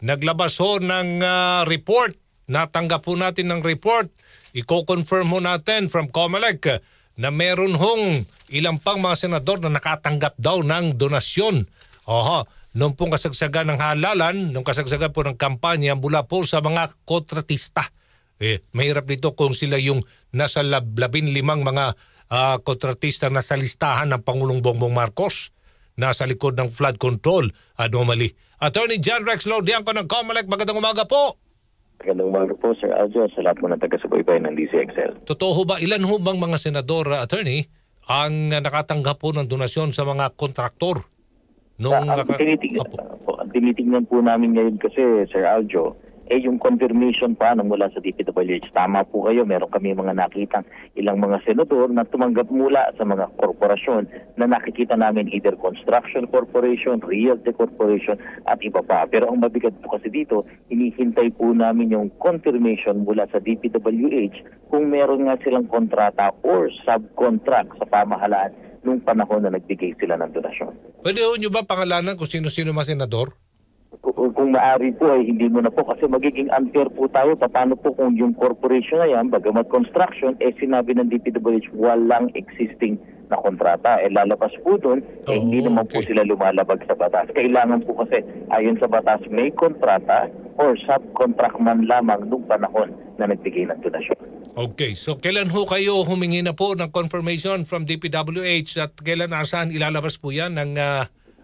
naglabas ho ng report. Natanggap po natin ng report. Iko-confirm ho natin from COMELEC na meron hong ilang pang mga senador na nakatanggap daw ng donasyon. Noong pong kasagsagan ng halalan, noong kasagsagan po ng kampanya mula po sa mga kontratista. Mahirap dito kung sila yung nasa 15 mga kontratista na sa listahan ng Pangulong Bongbong Marcos nasa likod ng flood control anomaly. Attorney John Rex Laudianco ng COMELEC, magandang umaga po. Magandang umaga po, Sir Aljo, sa lahat mo ng taga-subaybay ng DCXL. Totoo ba, ilan ho bang mga senador, attorney, ang nakatanggap po ng donasyon sa mga kontraktor? Ang tinitingnan po namin ngayon kasi, Sir Aljo, yung confirmation pa mula sa DPWH. Tama po kayo, meron kami mga nakitang ilang mga senador na tumanggap mula sa mga korporasyon na nakikita namin either construction corporation, realty corporation at iba pa. Pero ang mabigat po kasi dito, hinihintay po namin yung confirmation mula sa DPWH kung meron nga silang kontrata or subcontract sa pamahalaan nung panahon na nagbigay sila ng donasyon. Pwede ho nyo ba pangalanan kung sino-sino mga senador? Kung maaari po ay hindi mo na po kasi magiging unfair po tayo. Paano po kung yung corporation na yan, bagamat construction, sinabi ng DPWH walang existing na kontrata. Lalabas po doon, hindi naman po sila lumalabag sa batas. Kailangan po kasi ayon sa batas may kontrata or subcontract man lamang nung panahon na nagbigay ng donasyon. Okay, so kailan ho kayo humingi na po ng confirmation from DPWH at kailan saan ilalabas po yan ng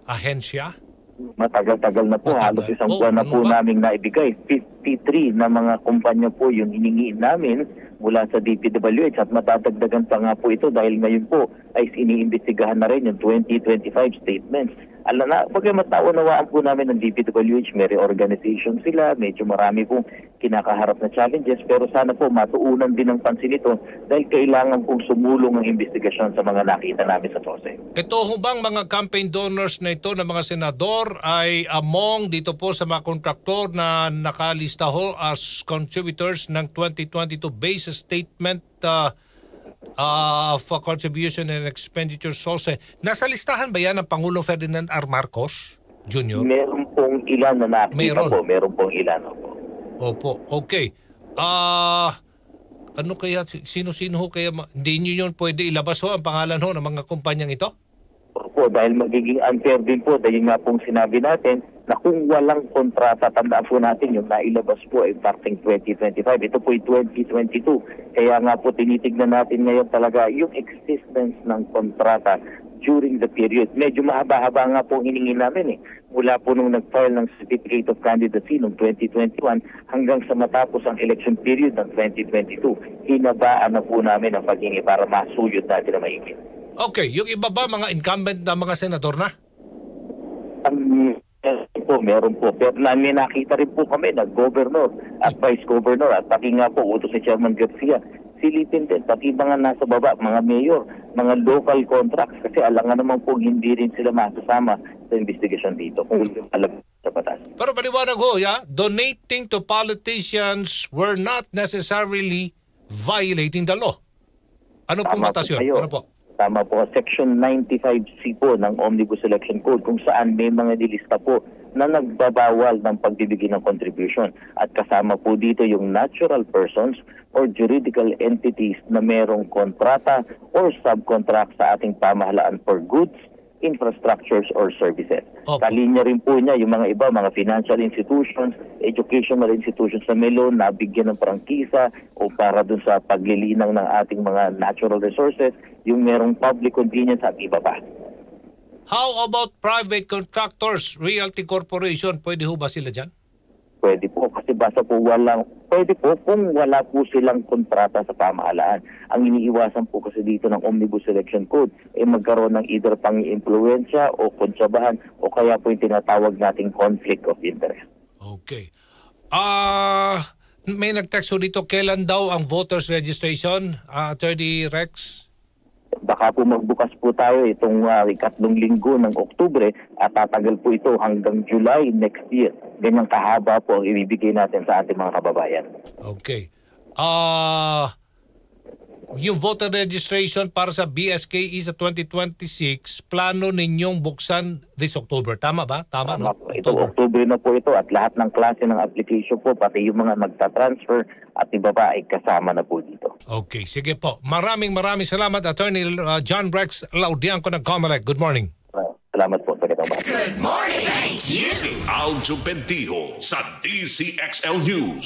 ahensya? Matagal-tagal na po, halos isang buwan na po namin naibigay. 53 na mga kumpanya po yung hiningi namin mula sa DPWH at matadagdagan pa nga po ito dahil ngayon po ay iniimbestigahan na rin yung 2025 statements. Alam na, bagamat naunawaan po namin ng DPWH, may reorganization sila, medyo marami pong kinakaharap na challenges, pero sana po matuunan din ng pansin ito dahil kailangan pong sumulong ang investigasyon sa mga nakita namin sa SOSE. Ito ho bang mga campaign donors na ito ng mga senador ay among dito po sa mga kontraktor na nakalista ho as contributors ng 2022 base statement for contribution and expenditure SOSE. Nasa listahan ba yan ng Pangulong Ferdinand R. Marcos Jr.? Meron pong ilan na nakita po. Meron pong ilan po. Opo, okay. Ano kaya, sino-sino ho kaya, hindi nyo yun pwede ilabas ho ang pangalan ho ng mga kumpanyang ito? Opo, dahil magiging unfair din po dahil nga pong sinabi natin na kung walang kontrata, tandaan po natin yung nailabas po ay starting 2025. Ito po ay 2022. Kaya nga po tinitignan natin ngayon talaga yung existence ng kontrata during the period. Medyo mahaba-haba nga po hiningi namin mula po nung nag-file ng Certificate of Candidacy noong 2021 hanggang sa matapos ang election period ng 2022. Hinabaan na po namin ang paghingi para masuyod natin na maigit. Okay, yung iba ba mga incumbent na mga senador na? Meron po. Pero may nakita rin po kami na governor at vice governor at pati nga po utos si Chairman Garcia. Silipin din, pati mga nasa baba, mga mayor, mga local contracts kasi alangan naman po hindi rin sila masasama sa investigation dito kung alam sa batas. Pero paliwanag ho, donating to politicians were not necessarily violating the law. Ano pong batas yun? Ano po? Tama po. Section 95C po ng Omnibus Election Code kung saan may mga nilista po na nagbabawal ng pagbibigay ng contribution. At kasama po dito yung natural persons or juridical entities na merong kontrata or subcontract sa ating pamahalaan for goods, infrastructures, or services. Kalinya rin po niya yung mga iba, mga financial institutions, educational institutions na may loan, nabigyan ng prangkisa o para dun sa paglilinang ng ating mga natural resources, yung merong public convenience at iba pa. How about private contractors, realty corporation? Pwede ho ba sila dyan? Pwede po kasi basta po pwede po kung wala po silang kontrata sa pamahalaan. Ang iniiwasan po kasi dito ng Omnibus Election Code magkaroon ng either pang-impluensya o kontsabahan o kaya po yung tinatawag nating conflict of interest. Okay. May nag-text dito, kailan daw ang voters registration, Attorney Rex? Baka po magbukas po tayo itong ikatlong linggo ng Oktubre at tatagal po ito hanggang July next year. Ganyang kahaba po ang ibibigay natin sa ating mga kababayan. Okay. yung voter registration para sa BSKE sa 2026, plano ninyong buksan this October. Tama ba? Tama, no? Ito, October na po ito at lahat ng klase ng application po, pati yung mga magta-transfer at iba pa ay kasama na po dito. Okay, sige po. Maraming salamat, Attorney John Rex Laudianco ng COMELEC. Good morning. Salamat po sa katawag. Good morning. Thank you. Si Aljo Bendijo sa DCXL News.